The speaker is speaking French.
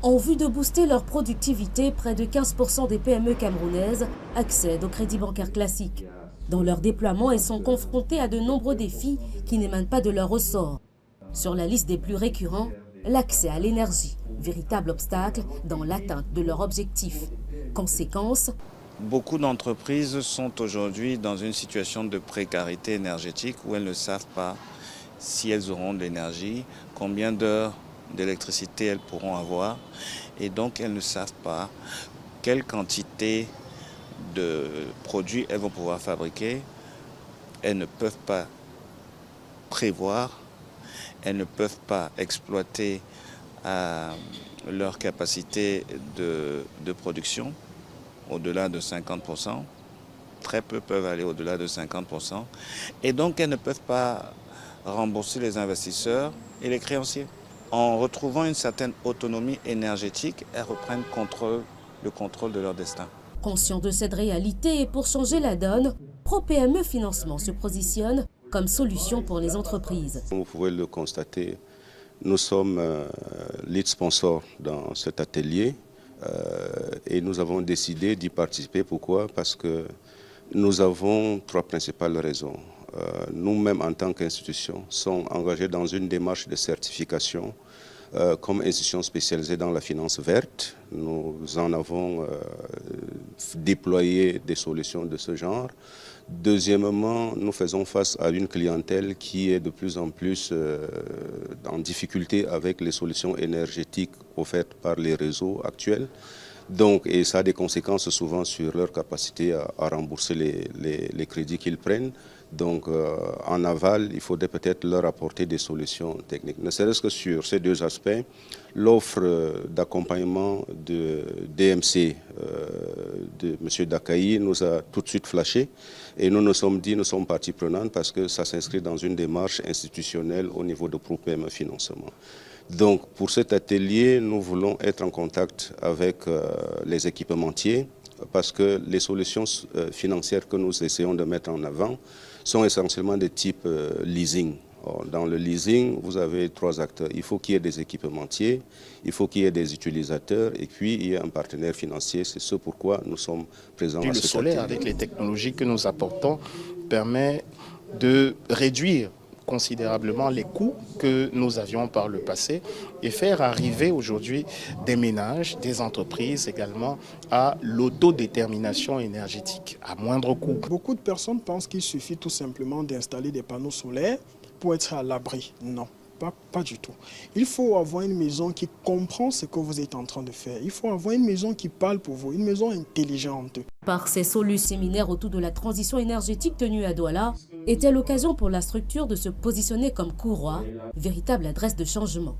En vue de booster leur productivité, près de 15% des PME camerounaises accèdent au crédit bancaire classique. Dans leur déploiement, elles sont confrontées à de nombreux défis qui n'émanent pas de leur ressort. Sur la liste des plus récurrents, l'accès à l'énergie, véritable obstacle dans l'atteinte de leur objectif. Conséquence, beaucoup d'entreprises sont aujourd'hui dans une situation de précarité énergétique où elles ne savent pas si elles auront de l'énergie, combien d'heures d'électricité elles pourront avoir, et donc elles ne savent pas quelle quantité de produits elles vont pouvoir fabriquer. Elles ne peuvent pas prévoir, elles ne peuvent pas exploiter leur capacité de production au-delà de 50%. Très peu peuvent aller au-delà de 50%. Et donc elles ne peuvent pas rembourser les investisseurs et les créanciers. En retrouvant une certaine autonomie énergétique, elles reprennent le contrôle de leur destin. Conscient de cette réalité et pour changer la donne, ProPME Financement se positionne comme solution pour les entreprises. Vous pouvez le constater, nous sommes lead sponsor dans cet atelier et nous avons décidé d'y participer. Pourquoi? Parce que nous avons trois principales raisons. Nous-mêmes, en tant qu'institution, sommes engagés dans une démarche de certification comme institution spécialisée dans la finance verte. Nous en avons déployé des solutions de ce genre. Deuxièmement, nous faisons face à une clientèle qui est de plus en plus en difficulté avec les solutions énergétiques offertes par les réseaux actuels. Donc, et ça a des conséquences souvent sur leur capacité à rembourser les crédits qu'ils prennent. Donc, en aval, il faudrait peut-être leur apporter des solutions techniques. Ne serait-ce que sur ces deux aspects, l'offre d'accompagnement de DMC de M. Dakaï nous a tout de suite flashé et nous nous sommes dit, nous sommes partie prenante parce que ça s'inscrit dans une démarche institutionnelle au niveau de ProPME Financement. Donc, pour cet atelier, nous voulons être en contact avec les équipementiers parce que les solutions financières que nous essayons de mettre en avant sont essentiellement de type leasing. Dans le leasing, vous avez trois acteurs. Il faut qu'il y ait des équipementiers, il faut qu'il y ait des utilisateurs et puis il y a un partenaire financier. C'est ce pourquoi nous sommes présents à cet atelier. Le solaire, avec les technologies que nous apportons, permet de réduire considérablement les coûts que nous avions par le passé et faire arriver aujourd'hui des ménages, des entreprises également à l'autodétermination énergétique à moindre coût. Beaucoup de personnes pensent qu'il suffit tout simplement d'installer des panneaux solaires pour être à l'abri. Non. Pas du tout. Il faut avoir une maison qui comprend ce que vous êtes en train de faire. Il faut avoir une maison qui parle pour vous, une maison intelligente. Par ces solutions séminaires autour de la transition énergétique tenue à Douala, était l'occasion pour la structure de se positionner comme courroie, véritable adresse de changement.